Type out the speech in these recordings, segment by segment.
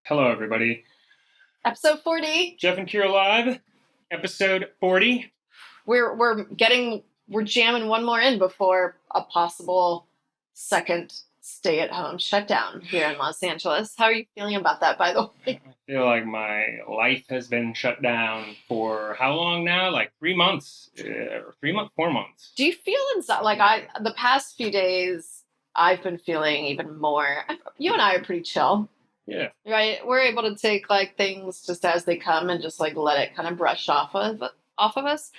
Hello, everybody. Episode 40. Geoff and Kira live, episode 40. We're jamming one more in before a possible second stay-at-home shutdown here in Los Angeles. How are you feeling about that, by the way? I feel like my life has been shut down for how long now? Like 3 months, 4 months. Do you feel the past few days, I've been feeling even more. You and I are pretty chill. Yeah. Right? We're able to take like things just as they come and just like let it kind of brush off of us.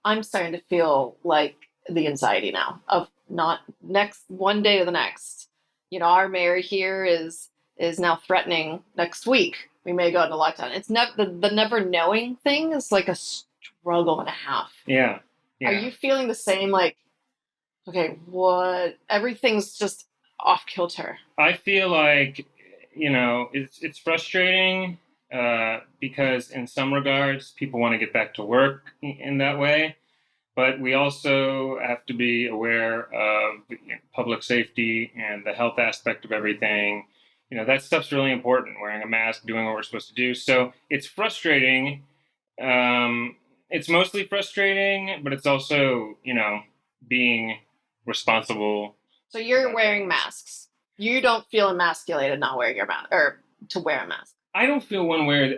I'm starting to feel like the anxiety now of not next one day to the next. Our mayor here is now threatening next week we may go into lockdown. It's the never knowing thing is like a struggle and a half. Yeah. Are you feeling the same? Like, okay, what? Everything's just off kilter. I feel like, it's frustrating because in some regards, people want to get back to work in that way. But we also have to be aware of public safety and the health aspect of everything. That stuff's really important, wearing a mask, doing what we're supposed to do. So it's frustrating. It's mostly frustrating, but it's also, being responsible. So you're wearing masks. You don't feel emasculated not wearing your mask or to wear a mask. I don't feel one way.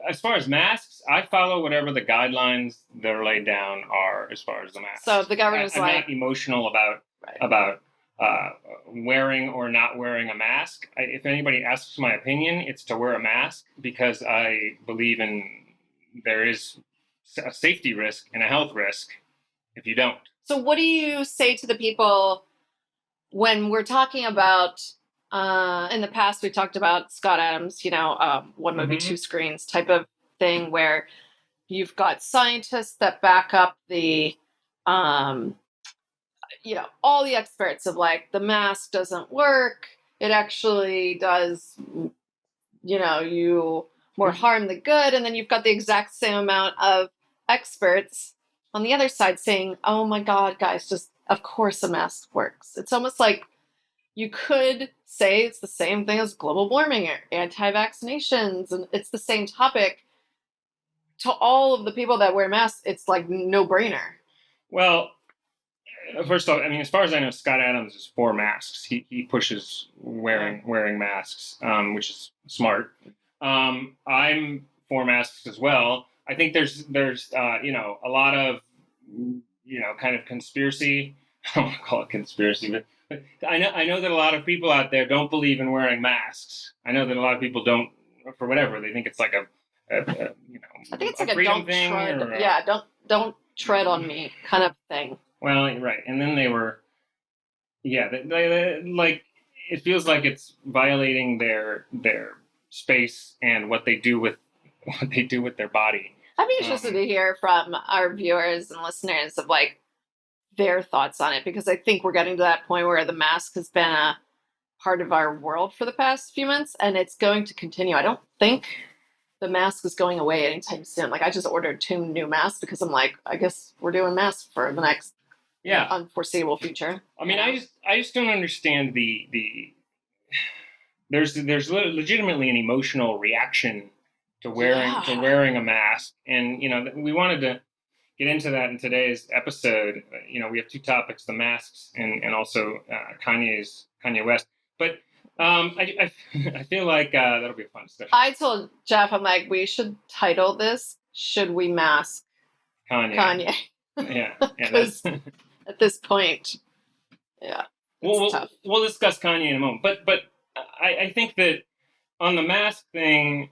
As far as masks, I follow whatever the guidelines that are laid down are as far as the masks. So the governor's I'm not emotional about wearing or not wearing a mask. If anybody asks my opinion, it's to wear a mask because I believe there is a safety risk and a health risk if you don't. So what do you say to the people when we're talking about? In the past, we talked about Scott Adams, one movie, two screens type of thing where you've got scientists that back up the, all the experts of like the mask doesn't work. It actually does, you more harm than good. And then you've got the exact same amount of experts on the other side saying, oh my God, guys, just of course a mask works. It's almost like you could say it's the same thing as global warming or anti-vaccinations, and it's the same topic. To all of the people that wear masks, it's like no-brainer. Well, first off, as far as I know, Scott Adams is for masks. He pushes wearing masks, which is smart. I'm for masks as well. I think there's a lot of kind of conspiracy. I don't want to call it conspiracy, but I know that a lot of people out there don't believe in wearing masks. I know that a lot of people don't, for whatever. They think it's like I think it's like a don't tread. Don't tread on me kind of thing. Well, right, and then they were, they like it feels like it's violating their space and what they do with their body. I'd be interested to hear from our viewers and listeners of like their thoughts on it, because I think we're getting to that point where the mask has been a part of our world for the past few months, and it's going to continue. I don't think the mask is going away anytime soon. Like, I just ordered 2 new masks because I'm like, I guess we're doing masks for the next unforeseeable future. I just don't understand the there's legitimately an emotional reaction to wearing a mask, and we wanted to get into that in today's episode. We have 2 topics: the masks and also Kanye West. But I feel like that'll be a fun discussion. I told Geoff, I'm like, we should title this "Should We Mask Kanye?" Yeah. Because at this point, we'll discuss Kanye in a moment. But I think that on the mask thing,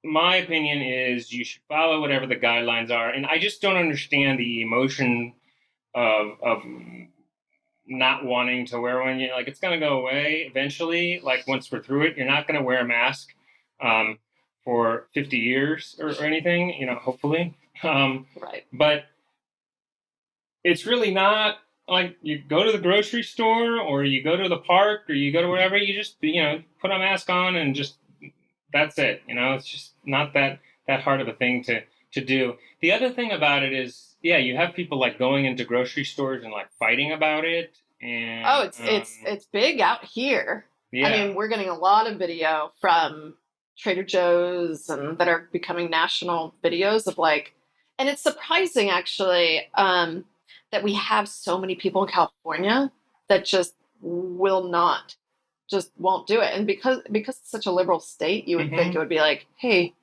my opinion is you should follow whatever the guidelines are, and I just don't understand the emotion of not wanting to wear one. Like, it's going to go away eventually. Like, once we're through it, you're not going to wear a mask for 50 years or anything. Hopefully. Right. But it's really not like you go to the grocery store or you go to the park or you go to wherever. You just put a mask on and just. That's it. It's just not that hard of a thing to do. The other thing about it is, you have people like going into grocery stores and like fighting about it. And it's big out here. Yeah. We're getting a lot of video from Trader Joe's and that are becoming national videos of like, and it's surprising actually that we have so many people in California that just will not, just won't do it. And because it's such a liberal state, you would think it would be like, hey,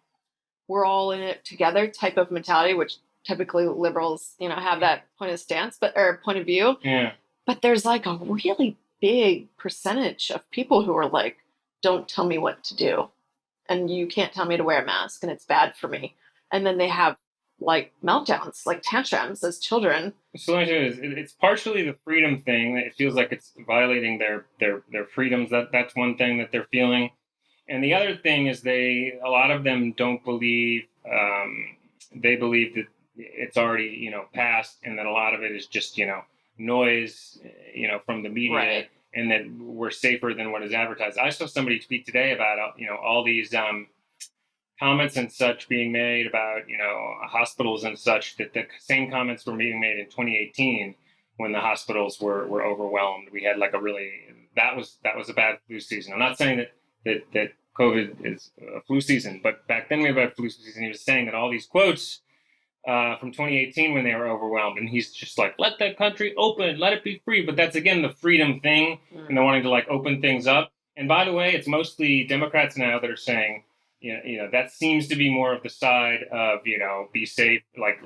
we're all in it together type of mentality, which typically liberals, have that point of stance, or point of view. Yeah. But there's like a really big percentage of people who are like, don't tell me what to do. And you can't tell me to wear a mask and it's bad for me. And then they have like meltdowns, like tantrums as children. So let me tell you, it's partially the freedom thing. It feels like it's violating their freedoms. That's one thing that they're feeling. And the other thing is a lot of them don't believe, they believe that it's already, passed, and that a lot of it is just, noise, from the media, right. And that we're safer than what is advertised. I saw somebody tweet today about, all these comments and such being made about, hospitals and such, that the same comments were being made in 2018 when the hospitals were overwhelmed. We had like that was a bad flu season. I'm not saying that COVID is a flu season, but back then we had a bad flu season. He was saying that all these quotes from 2018 when they were overwhelmed, and he's just like, let the country open, let it be free. But that's again the freedom thing, and they're wanting to like open things up. And by the way, it's mostly Democrats now that are saying, that seems to be more of the side of, be safe, like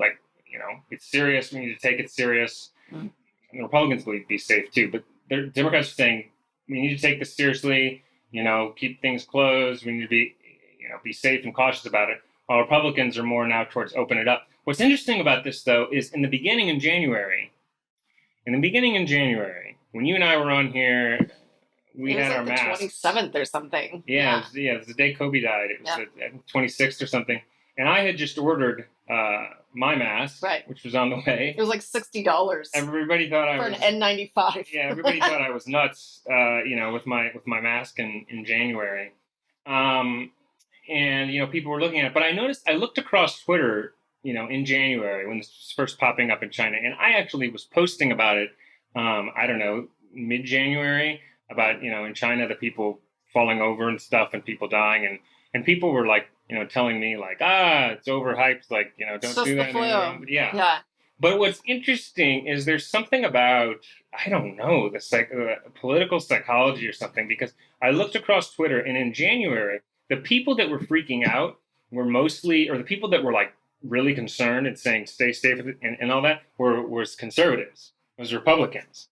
it's serious, we need to take it serious. And the Republicans believe be safe too, but the Democrats are saying we need to take this seriously, keep things closed, we need to be safe and cautious about it, while Republicans are more now towards open it up. What's interesting about this, though, is in the beginning in January, when you and I were on here, we had our masks. It was like the 27th or something. Yeah. It was the day Kobe died. It was the 26th or something. And I had just ordered my mask, right, which was on the way. It was like $60. Everybody thought I was... For an N95. Yeah, everybody thought I was nuts, with my mask in January. And, people were looking at it. But I looked across Twitter, in January when this was first popping up in China. And I actually was posting about it, I don't know, mid-January, about, in China, the people falling over and stuff and people dying. And people were like, telling me like, it's overhyped. Like, don't do that anymore. Yeah. But what's interesting is there's something about, I don't know, the political psychology or something, because I looked across Twitter, and in January, the people that were freaking out were mostly, or the people that were like really concerned and saying stay safe and all that was conservatives, was Republicans.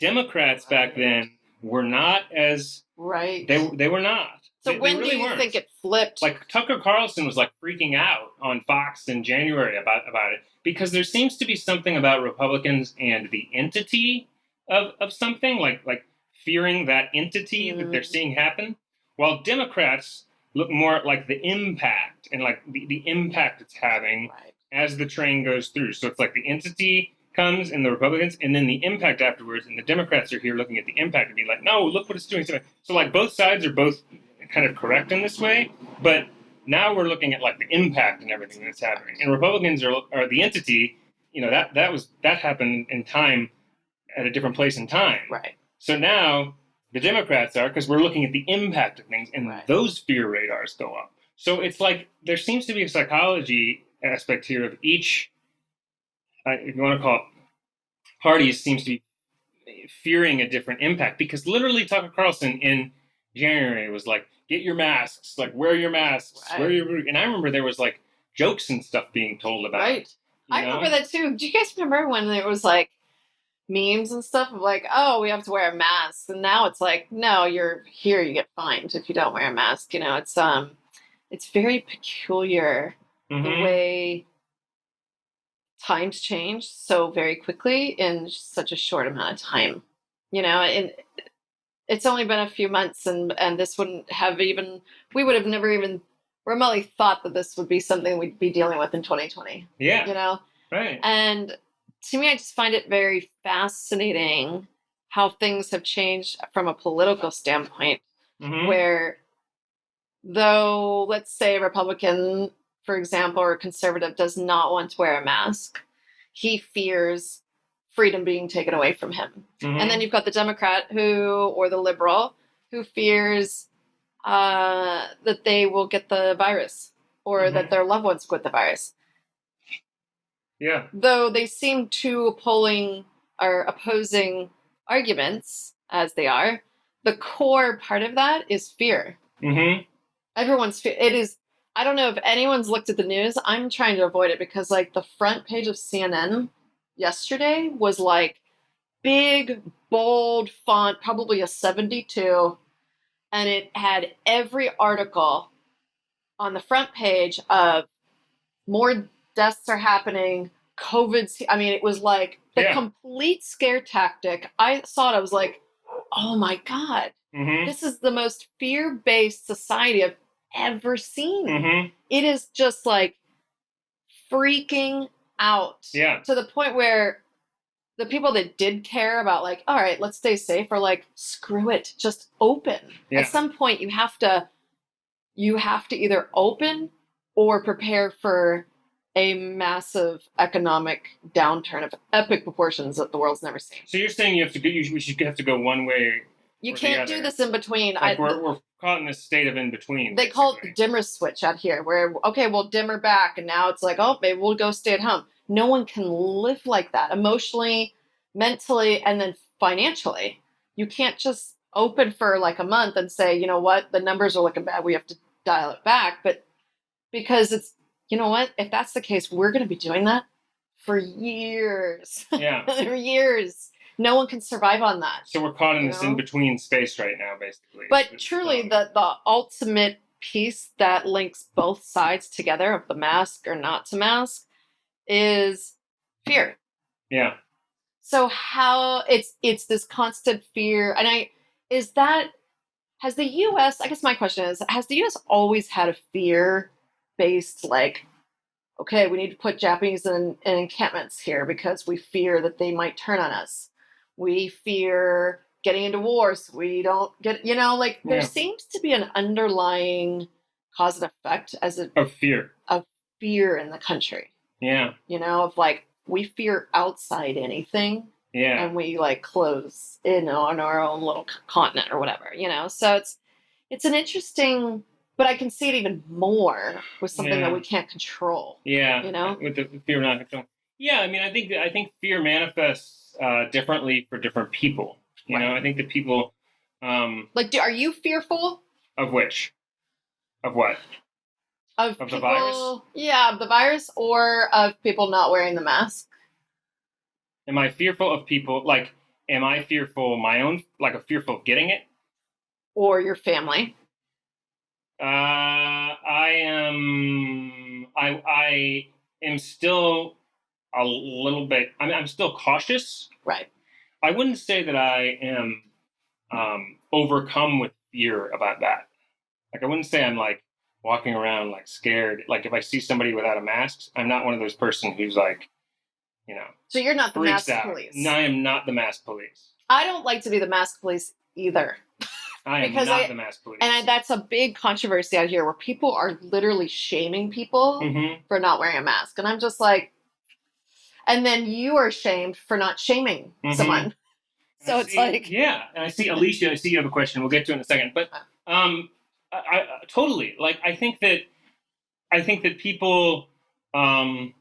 Democrats back then were not as... Right. They were not. So when do you think it flipped? Like Tucker Carlson was like freaking out on Fox in January about it, because there seems to be something about Republicans and the entity of something, like fearing that entity that they're seeing happen, while Democrats look more like the impact and like the impact it's having as the train goes through. So it's like the entity comes in the Republicans, and then the impact afterwards, and the Democrats are here looking at the impact and be like, no, look what it's doing. So like both sides are both kind of correct in this way, but now we're looking at like the impact and everything that's happening. And Republicans are the entity, that happened in time at a different place in time. Right. So now the Democrats are, because we're looking at the impact of things, and those fear radars go up. So it's like there seems to be a psychology aspect here of each, if you want to call it, parties seems to be fearing a different impact, because literally Tucker Carlson in January was like, get your masks, like wear your masks, and I remember there was like jokes and stuff being told about it. I remember that too. Do you guys remember when there was like memes and stuff of like, oh, we have to wear a mask, and now it's like, no, you're here, you get fined if you don't wear a mask. It's very peculiar the way times change so very quickly in such a short amount of time. And it's only been a few months, and this wouldn't have even, we would have never even remotely thought that this would be something we'd be dealing with in 2020. Yeah. Right. And to me, I just find it very fascinating how things have changed from a political standpoint, where though, let's say a Republican, for example, or a conservative does not want to wear a mask, he fears freedom being taken away from him. And then you've got the Democrat or the liberal who fears that they will get the virus or that their loved ones get the virus. Yeah. Though they seem to polling or opposing arguments as they are, the core part of that is fear. Mm-hmm. Everyone's fear. It is. I don't know if anyone's looked at the news. I'm trying to avoid it because like the front page of CNN yesterday was like big, bold font, probably a 72, and it had every article on the front page of more deaths are happening, COVID's. I mean, it was like the complete scare tactic. I saw it. I was like, oh my God, this is the most fear-based society I've ever seen. It is just like freaking out to the point where the people that did care about like, all right, let's stay safe, are like, screw it, just open. At some point you have to either open or prepare for a massive economic downturn of epic proportions that the world's never seen. So you're saying we should have to go one way. You can't do this in between. Like we're caught in this state of in between. They call it the dimmer switch out here, where okay, we'll dimmer back, and now it's like, oh, maybe we'll go stay at home. No one can live like that emotionally, mentally, and then financially. You can't just open for like a month and say, you know what, the numbers are looking bad, we have to dial it back. But because it's, you know what, if that's the case, we're going to be doing that for years. Yeah. For years. No one can survive on that. So we're caught in this in-between space right now, basically. But truly, the ultimate piece that links both sides together of the mask or not to mask is fear. Yeah. So how it's this constant fear, and has the U.S., I guess my question is, has the U.S. always had a fear-based, like, okay, we need to put Japanese in encampments here because we fear that they might turn on us. We fear getting into wars. We don't get, like there seems to be an underlying cause and effect of fear in the country. Yeah. Of like, we fear outside anything. Yeah. And we like close in on our own little continent or whatever, So it's an interesting, but I can see it even more with something that we can't control. Yeah. With the fear not control. Yeah. I mean, I think fear manifests differently for different people. You know, I think that people are you fearful? Of which? Of what? Of people, the virus? Yeah, of the virus, or of people not wearing the mask. Am I fearful of people? Like, am I fearful fearful of getting it? Or your family? I am still a little bit. I'm still cautious. Right. I wouldn't say that I am overcome with fear about that. Like, I wouldn't say I'm like walking around like scared. Like, if I see somebody without a mask, I'm not one of those person who's like, So you're not the mask police. No, I am not the mask police. I don't like to be the mask police either. I am not the mask police. And that's a big controversy out here where people are literally shaming people for not wearing a mask. And I'm just like, and then you are shamed for not shaming someone. So it's like... Yeah. And I see, Alicia, you have a question. We'll get to it in a second. But I totally, like, I think that people... I'm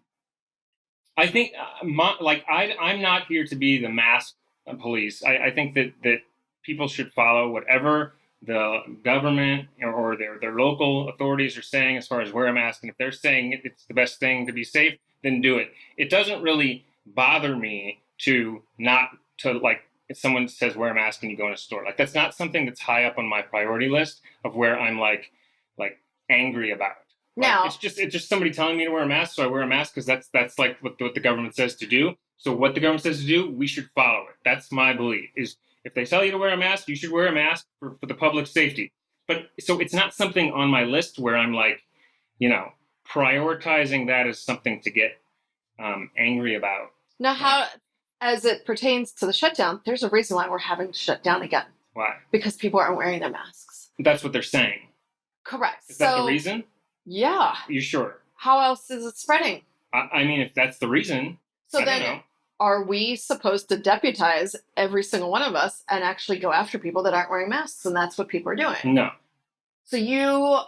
not here to be the mask police. I think that people should follow whatever the government or their local authorities are saying as far as wear a mask. And if they're saying it's the best thing to be safe, then do it. It doesn't really bother me if someone says wear a mask when you go in a store. Like, that's not something that's high up on my priority list of where I'm like angry about. Now, it's just somebody telling me to wear a mask, so I wear a mask because that's like what the government says to do. So what the government says to do, we should follow it. That's my belief. Is if they tell you to wear a mask, you should wear a mask for the public safety. But so it's not something on my list where I'm like, prioritizing that as something to get angry about. Now, how, as it pertains to the shutdown, there's a reason why we're having to shut down again. Why? Because people aren't wearing their masks. That's what they're saying. Correct. Is that the reason? Yeah. You sure? How else is it spreading? I mean, if that's the reason, so then are we supposed to deputize every single one of us and actually go after people that aren't wearing masks? And that's what people are doing. No. So you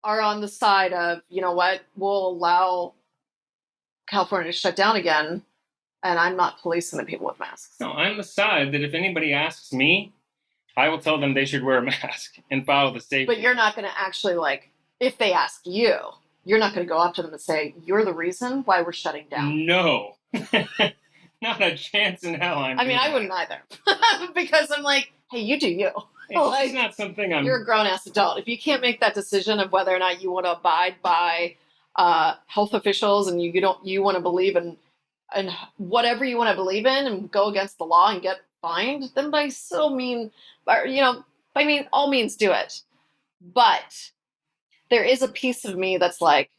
are on the side of, you know what, we'll allow California to shut down again, and I'm not policing the people with masks. No, I'm the side that if anybody asks me, I will tell them they should wear a mask and follow the safety. But you're not going to actually, like, if they ask you, you're not going to go up to them and say, you're the reason why we're shutting down. No. Not a chance in hell. I mean, I wouldn't either. Because I'm like, hey, you do you. It's not something You're a grown-ass adult. If you can't make that decision of whether or not you want to abide by health officials and you want to believe in whatever you want to believe in and go against the law and get fined, then by all means do it. But there is a piece of me that's like,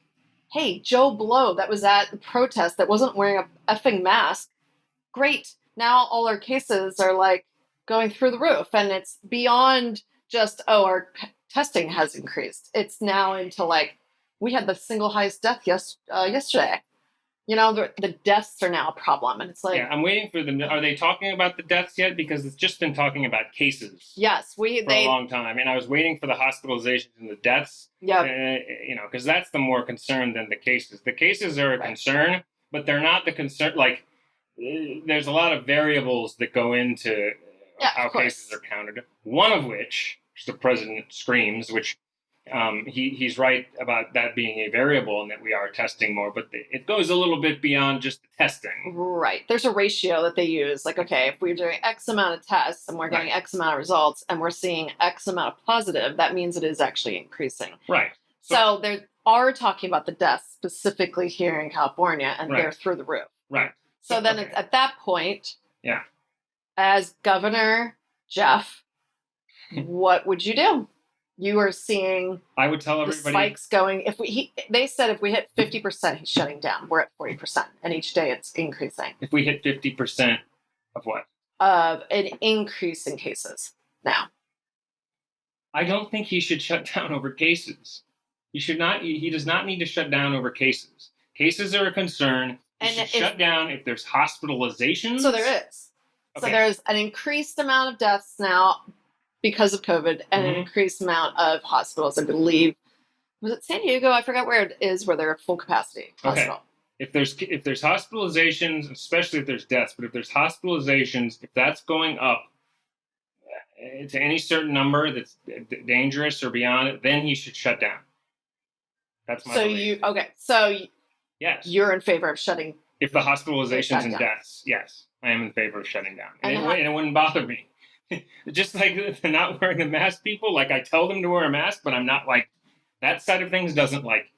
hey, Joe Blow that was at the protest that wasn't wearing a effing mask, great. Now all our cases are like going through the roof, and it's beyond just, our testing has increased. It's now into like, we had the single highest death yesterday. You know, the deaths are now a problem, and it's like, yeah, I'm waiting for them. Are they talking about the deaths yet? Because it's just been talking about cases. Yes, for a long time, and I was waiting for the hospitalizations and the deaths. Yeah, because that's the more concern than the cases. The cases are a concern, but they're not the concern. Like, there's a lot of variables that go into how cases are counted. One of which, the president screams, which. He's right about that being a variable and that we are testing more, but it goes a little bit beyond just the testing. Right. There's a ratio that they use. Like, okay, if we're doing X amount of tests and we're getting X amount of results and we're seeing X amount of positive, that means it is actually increasing. Right. So they are talking about the deaths specifically here in California, and they're through the roof. Right. So then at that point, as Governor Geoff, what would you do? You are seeing I would tell everybody the spikes going. They said if we hit 50%, he's shutting down. We're at 40%, and each day it's increasing. If we hit 50% of what? Of an increase in cases now. I don't think he should shut down over cases. He should not. He does not need to shut down over cases. Cases are a concern. He should shut down if there's hospitalizations. So there is. Okay. So there's an increased amount of deaths now because of COVID, and an increased amount of hospitals, I believe. Was it San Diego? I forgot where it is, where they're at full capacity hospital. If there's hospitalizations, especially if there's deaths, but if there's hospitalizations, if that's going up to any certain number that's dangerous or beyond it, then he should shut down. That's my belief. Yes, you're in favor of shutting. If the hospitalizations and deaths, yes, I am in favor of shutting down, and it wouldn't bother me. Just like the not wearing a mask people, like I tell them to wear a mask, but I'm not like, that side of things doesn't like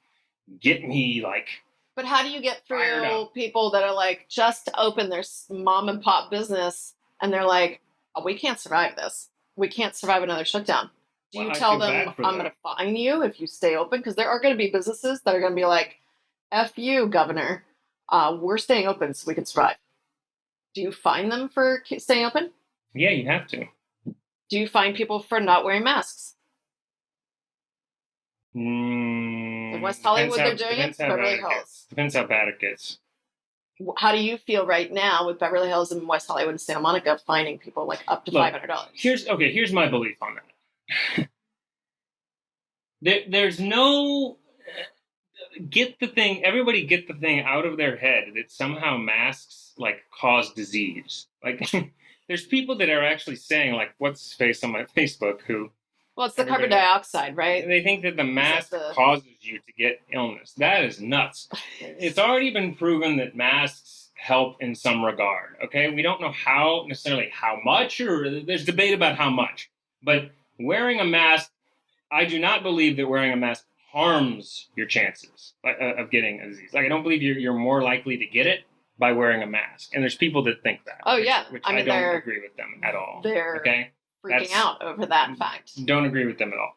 get me like. But how do you get through people that are like just open their mom and pop business and they're like, oh, we can't survive this. We can't survive another shutdown. Do you tell them, I'm going to fine you if you stay open? Because there are going to be businesses that are going to be like, F you, Governor. We're staying open so we can survive. Do you fine them for staying open? Yeah, you have to. Do you fine people for not wearing masks? In West Hollywood, they're doing it. Beverly Hills. Depends how bad it gets. How do you feel right now with Beverly Hills and West Hollywood and Santa Monica fining people like up to $500? Here's my belief on that. There's no everybody get the thing out of their head that somehow masks like cause disease. Like there's people that are actually saying, like, what's his face on my Facebook, who... Well, it's the carbon dioxide, right? They think that the mask causes you to get illness. That is nuts. It's already been proven that masks help in some regard, okay? We don't know necessarily how much, or there's debate about how much. But wearing a mask, I do not believe that wearing a mask harms your chances of getting a disease. Like, I don't believe you're more likely to get it by wearing a mask. And there's people that think that. Oh, yeah. Which I don't agree with them at all. They're freaking out over that fact. Don't agree with them at all.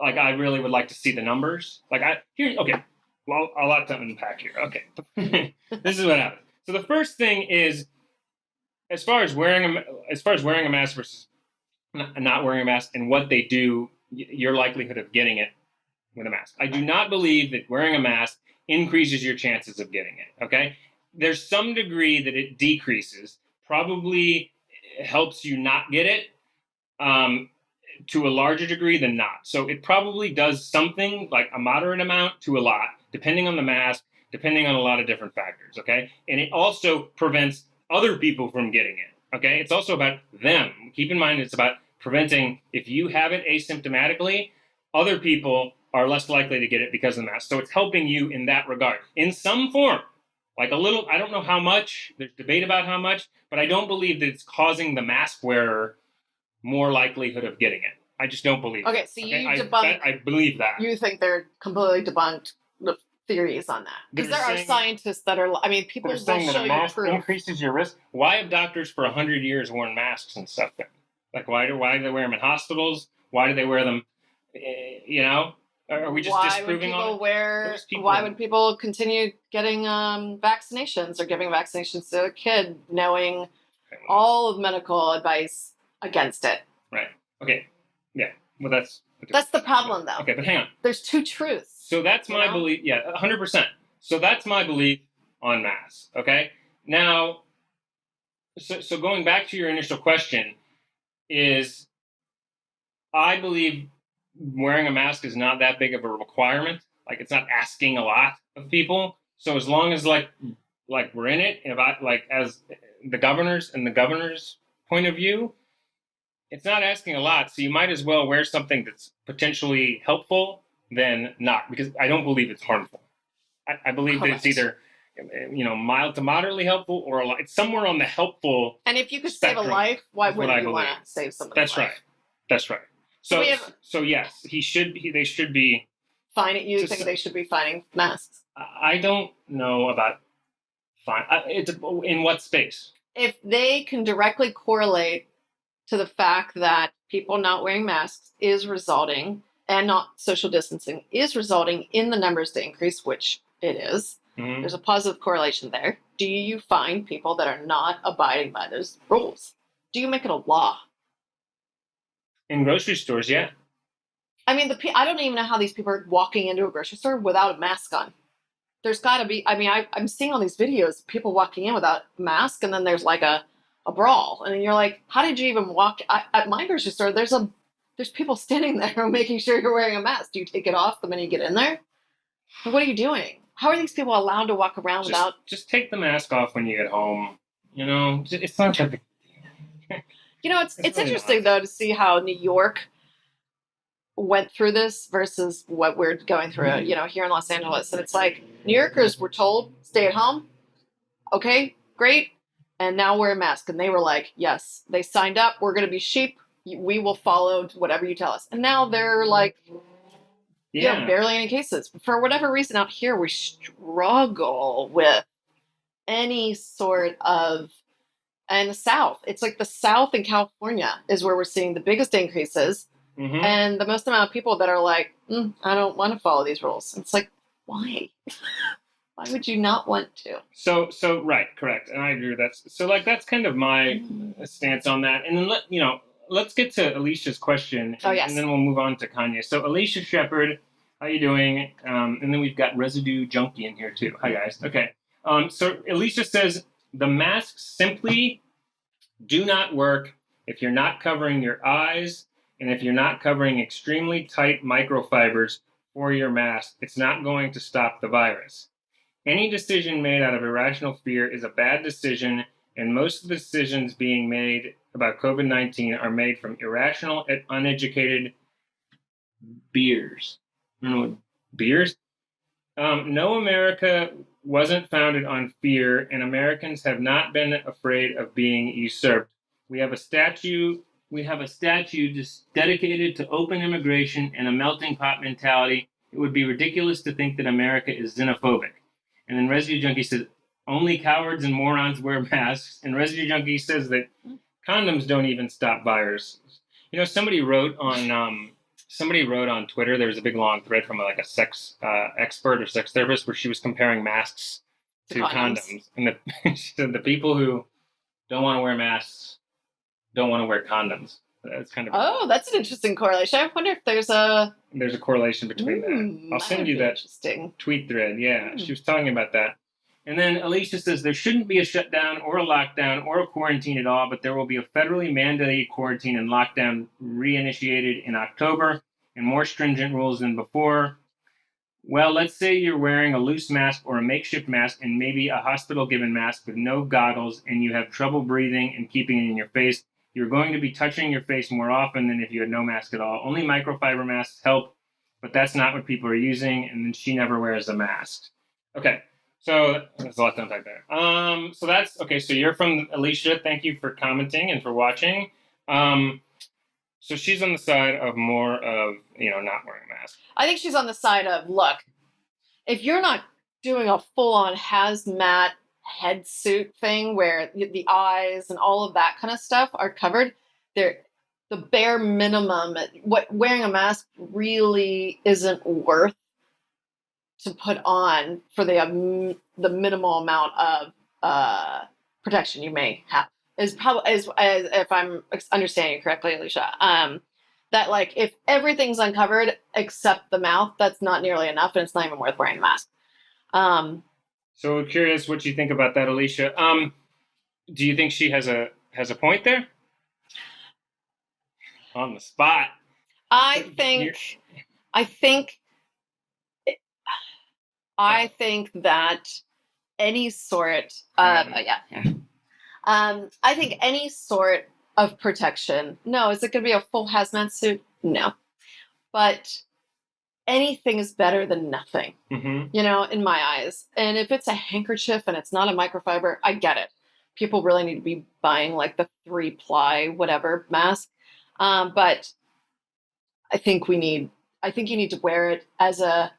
Like, I really would like to see the numbers. Well, a lot to unpack here. Okay. This is what happens. So the first thing is, as far as wearing a mask versus not wearing a mask and what they do, your likelihood of getting it with a mask. I do not believe that wearing a mask increases your chances of getting it, okay? There's some degree that it decreases, probably helps you not get it. to a larger degree than not. So it probably does something like a moderate amount to a lot, depending on the mask, depending on a lot of different factors, okay? And it also prevents other people from getting it, okay? It's also about them. Keep in mind it's about preventing, if you have it asymptomatically, other people are less likely to get it because of the mask. So it's helping you in that regard, in some form. Like a little, I don't know how much, there's debate about how much, but I don't believe that it's causing the mask wearer more likelihood of getting it. I just don't believe Okay, it. so you debunk. I believe that. You think they're completely debunked the theories on that? Because there are scientists that are, I mean, people will saying show that a mask you proof. increases your risk. Why have doctors for 100 years worn masks and stuff then? Like, why do they wear them in hospitals? Why do they wear them, you know? Are we just disproving all Why would people continue getting vaccinations or giving vaccinations to a kid knowing all of medical advice against it? Right. Okay. Yeah. Well, that's the problem, though. Okay, but hang on. There's two truths. So that's my belief. Yeah, 100%. So that's my belief on masks. Okay. Now, so going back to your initial question, is I believe wearing a mask is not that big of a requirement. Like, it's not asking a lot of people. So as long as like we're in it, if I like as the governor's point of view, it's not asking a lot. So you might as well wear something that's potentially helpful than not, because I don't believe it's harmful. I believe that it's either mild to moderately helpful or it's somewhere on the helpful. And if you could save a life, why wouldn't you want to save somebody's life? That's right. That's right. So yes, they should be fine. You think they should be fining masks? I don't know about fine. It's in what space? If they can directly correlate to the fact that people not wearing masks is resulting, and not social distancing is resulting in the numbers to increase, which it is. Mm-hmm. There's a positive correlation there. Do you find people that are not abiding by those rules? Do you make it a law? In grocery stores, yeah. I mean, I don't even know how these people are walking into a grocery store without a mask on. There's got to be, I mean, I'm seeing all these videos of people walking in without a mask, and then there's like a brawl. And you're like, how did you even walk? At my grocery store, there's people standing there making sure you're wearing a mask. Do you take it off the minute you get in there? What are you doing? How are these people allowed to walk around without? Just take the mask off when you get home. It's not that big. It's really interesting, though, to see how New York went through this versus what we're going through, here in Los Angeles. And it's like, New Yorkers were told, stay at home. Okay, great. And now wear a mask. And they were like, yes, they signed up. We're going to be sheep. We will follow whatever you tell us. And now they're like, barely any cases. For whatever reason out here, we struggle with any sort of, and the South. It's like the South and California is where we're seeing the biggest increases. Mm-hmm. And the most amount of people that are like, I don't want to follow these rules. And it's like, why? Why would you not want to? So right, correct. And I agree with that. So that's kind of my stance on that. And then let's get to Alicia's question. And then we'll move on to Kanye. So Alicia Shepard, how you doing? And then we've got Residue Junkie in here too. Hi guys. Okay. So Alicia says the masks simply do not work if you're not covering your eyes and if you're not covering extremely tight microfibers for your mask. It's not going to stop the virus. Any decision made out of irrational fear is a bad decision, and most of the decisions being made about COVID-19 are made from irrational and uneducated beers. I don't know what beers? No, America wasn't founded on fear, and Americans have not been afraid of being usurped. We have a statue just dedicated to open immigration and a melting pot mentality. It would be ridiculous to think that America is xenophobic. And then Residue Junkie says, only cowards and morons wear masks. And Residue Junkie says that condoms don't even stop viruses. Somebody wrote on Twitter, there was a big long thread from a sex expert or sex therapist where she was comparing masks to condoms. And she said the people who don't want to wear masks don't want to wear condoms. That's kind of that's an interesting correlation. I wonder if there's a correlation between that. I'll send you that tweet thread. Yeah, she was talking about that. And then Alicia says there shouldn't be a shutdown or a lockdown or a quarantine at all, but there will be a federally mandated quarantine and lockdown reinitiated in October and more stringent rules than before. Well, let's say you're wearing a loose mask or a makeshift mask and maybe a hospital-given mask with no goggles and you have trouble breathing and keeping it in your face. You're going to be touching your face more often than if you had no mask at all. Only microfiber masks help, but that's not what people are using, and then she never wears a mask. Okay. So there's a lot to unpack there. So that's okay. So you're from Alicia. Thank you for commenting and for watching. So she's on the side of more of not wearing a mask. I think she's on the side of, look, if you're not doing a full-on hazmat head suit thing where the eyes and all of that kind of stuff are covered, the bare minimum. What wearing a mask really isn't worth to put on for the minimal amount of protection you may have is probably as if I'm understanding you correctly, Alicia. That like if everything's uncovered except the mouth, that's not nearly enough, and it's not even worth wearing a mask. So curious what you think about that, Alicia. Do you think she has a point there? On the spot. I think that any sort of I think any sort of protection. No, is it going to be a full hazmat suit? No, but anything is better than nothing. Mm-hmm. In my eyes. And if it's a handkerchief and it's not a microfiber, I get it. People really need to be buying like the 3-ply whatever mask. But I think you need to wear it as a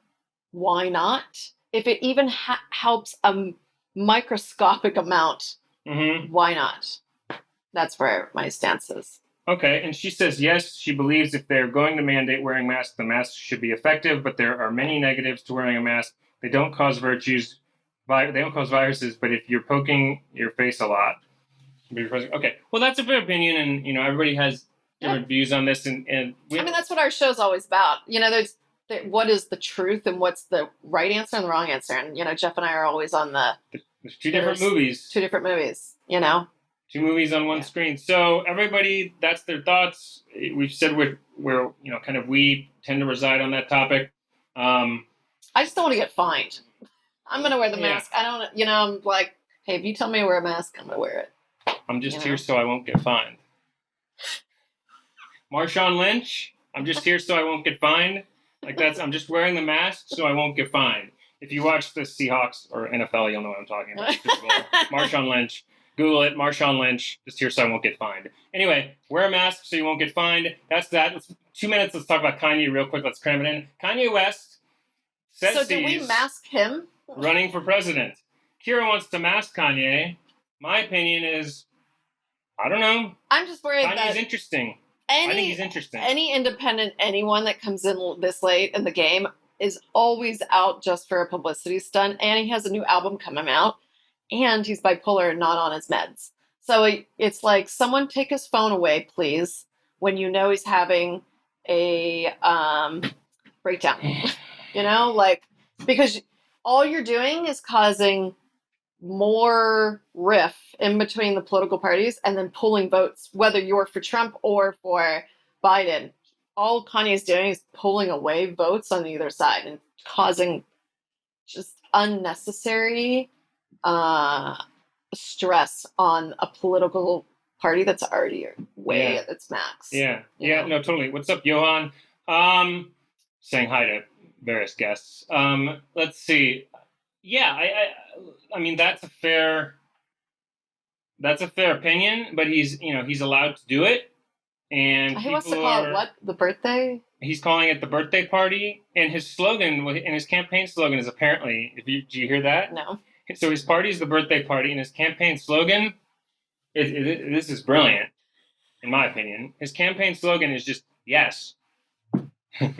why not? If it even helps a microscopic amount, why not? That's where my stance is. Okay, and she says yes, she believes if they're going to mandate wearing masks, the mask should be effective, but there are many negatives to wearing a mask. They don't cause viruses, but if you're poking your face a lot, okay. Well, that's a fair opinion, and everybody has different views on this, and that's what our show's always about. There's what is the truth and what's the right answer and the wrong answer, and Jeff and I are always on there's two different movies. Two different movies, Two movies on one screen. So everybody, that's their thoughts. We've said we're kind of we tend to reside on that topic. I just don't want to get fined. I'm going to wear the mask. I don't, I'm like, hey, if you tell me to wear a mask, I'm going to wear it. I'm just here so I won't get fined. Marshawn Lynch, I'm just here so I won't get fined. I'm just wearing the mask so I won't get fined. If you watch the Seahawks or NFL, you'll know what I'm talking about. Marshawn Lynch. Google it, Marshawn Lynch, just here so I won't get fined. Anyway, wear a mask so you won't get fined. That's that. 2 minutes, let's talk about Kanye real quick. Let's cram it in. Kanye West says so do we mask him? Running for president. Kira wants to mask Kanye. My opinion is, I don't know. I'm just worried Kanye's interesting. I think he's interesting. Any independent, anyone that comes in this late in the game is always out just for a publicity stunt, and he has a new album coming out. And he's bipolar and not on his meds. So it's like, someone take his phone away, please, when he's having a breakdown. Because all you're doing is causing more riff in between the political parties and then pulling votes, whether you're for Trump or for Biden. All Kanye's doing is pulling away votes on either side and causing just unnecessary stress on a political party that's already way at its max. No, totally. What's up, Johan? Saying hi to various guests. Let's see. I mean that's a fair opinion, but he's allowed to do it, and he wants to call it what? The birthday? He's calling it the birthday party, and his slogan and his campaign slogan is apparently. Do you hear that? No. So his party is the birthday party, and his campaign slogan, this is brilliant, in my opinion. His campaign slogan is just, yes. See,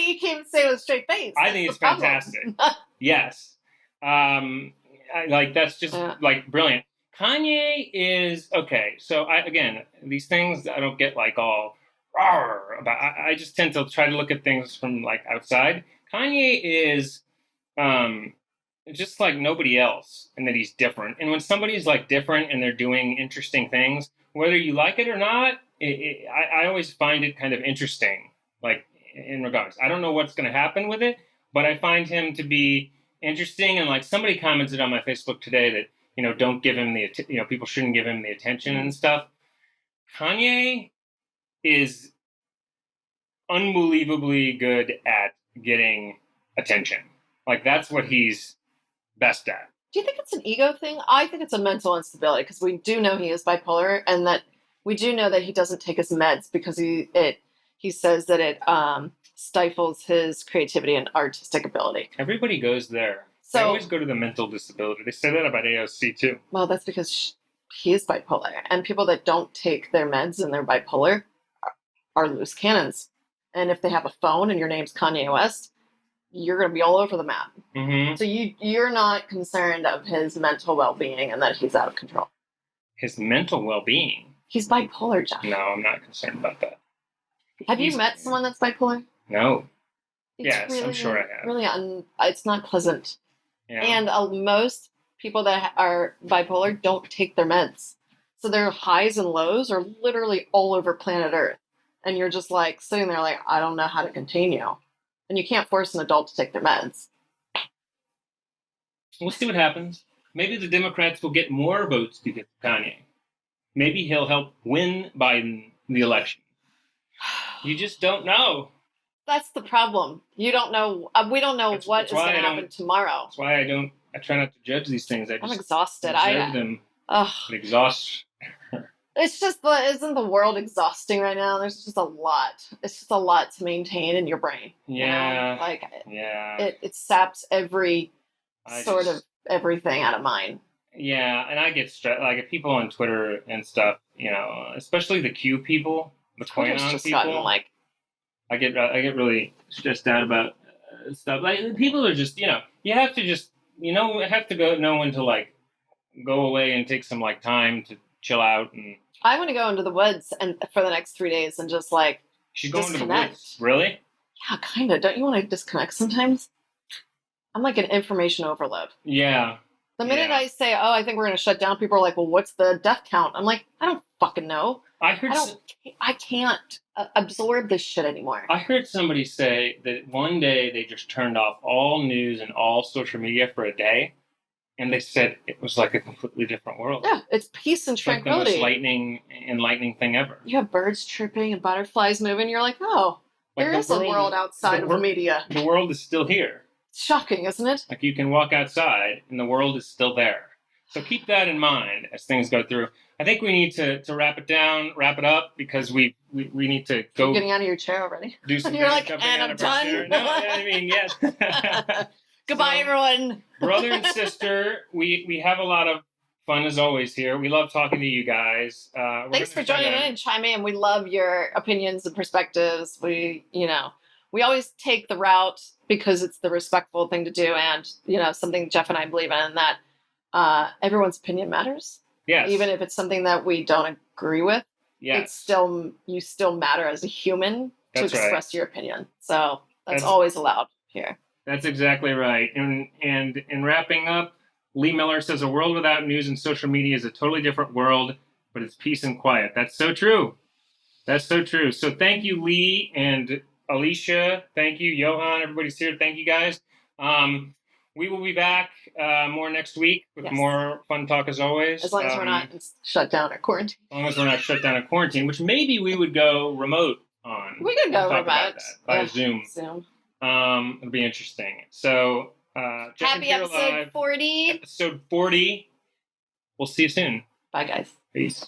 you can't say it with a straight face. I think it's fantastic. Yes. That's just, brilliant. Kanye is, okay, so these things I don't get, all about. I just tend to try to look at things from, outside. Kanye is... just like nobody else, and that he's different. And when somebody's like different and they're doing interesting things, whether you like it or not, I always find it kind of interesting. Like in regards, I don't know what's going to happen with it, but I find him to be interesting. And like somebody commented on my Facebook today that don't give him the people shouldn't give him the attention and stuff. Kanye is unbelievably good at getting attention. Like that's what he's best at. Do you think it's an ego thing? I think it's a mental instability because we do know he is bipolar, and that we do know that he doesn't take his meds because he says that it stifles his creativity and artistic ability. Everybody goes there. So, they always go to the mental disability. They say that about AOC too. Well, that's because he is bipolar, and people that don't take their meds and they're bipolar are loose cannons. And if they have a phone and your name's Kanye West, you're going to be all over the map. Mm-hmm. So you're not concerned of his mental well-being and that he's out of control. His mental well-being? He's bipolar, Geoff. No, I'm not concerned about that. Have you met someone that's bipolar? No. It's yes, really, I'm sure I have. Really, it's not pleasant. Yeah. And most people that are bipolar don't take their meds. So their highs and lows are literally all over planet Earth. And you're just like sitting there like, I don't know how to contain you. And you can't force an adult to take their meds. We'll see what happens. Maybe the Democrats will get more votes because of Kanye. Maybe he'll help win Biden the election. You just don't know. That's the problem. You don't know. We don't know what is going to happen tomorrow. That's why I try not to judge these things. I'm exhausted. Observe them. It exhausts. It's just, isn't the world exhausting right now? There's just a lot. It's just a lot to maintain in your brain. Yeah. It saps every sort of everything out of mine. Yeah, and I get stressed. Like, if people on Twitter and stuff, especially the Q people, the QAnon people, I get really stressed out about stuff. Like, people are just, you have to just, have to know when to, like, go away and take some, like, time to chill out. And I want to go into the woods and for the next 3 days and just, like, she's going to the woods. Really? Yeah, kind of. Don't you want to disconnect sometimes? I'm like an information overload. Yeah. The minute I say, oh, I think we're going to shut down, people are like, well, what's the death count? I'm like, I don't fucking know. I can't absorb this shit anymore. I heard somebody say that one day they just turned off all news and all social media for a day, and they said it was like a completely different world. Yeah, it's peace and tranquility. Like the most enlightening thing ever. You have birds chirping and butterflies moving. You're like, oh, there is a world outside of the media. The world is still here. It's shocking, isn't it? Like, you can walk outside and the world is still there. So keep that in mind as things go through. I think we need to wrap it up, because we need to go. You're getting out of your chair already. Do some. You're like, and I'm done. No, I mean, yes. Goodbye, everyone. Brother and sister, we have a lot of fun as always here. We love talking to you guys. Thanks for joining in and chiming in. We love your opinions and perspectives. We always take the route because it's the respectful thing to do, and something Geoff and I believe in, that everyone's opinion matters. Yes. Even if it's something that we don't agree with. Yes. You still matter as a human to express your opinion. So that's always allowed here. That's exactly right. And in wrapping up, Lee Miller says a world without news and social media is a totally different world, but it's peace and quiet. That's so true. That's so true. So thank you, Lee and Alicia. Thank you, Johan. Everybody's here. Thank you, guys. We will be back more next week with more fun talk as always. As long as we're not shut down or quarantined. As long as we're not shut down or quarantined, which maybe we would go remote on. We could go remote. By Zoom. It'll be interesting. So, happy episode 40. Episode 40. We'll see you soon. Bye, guys. Peace.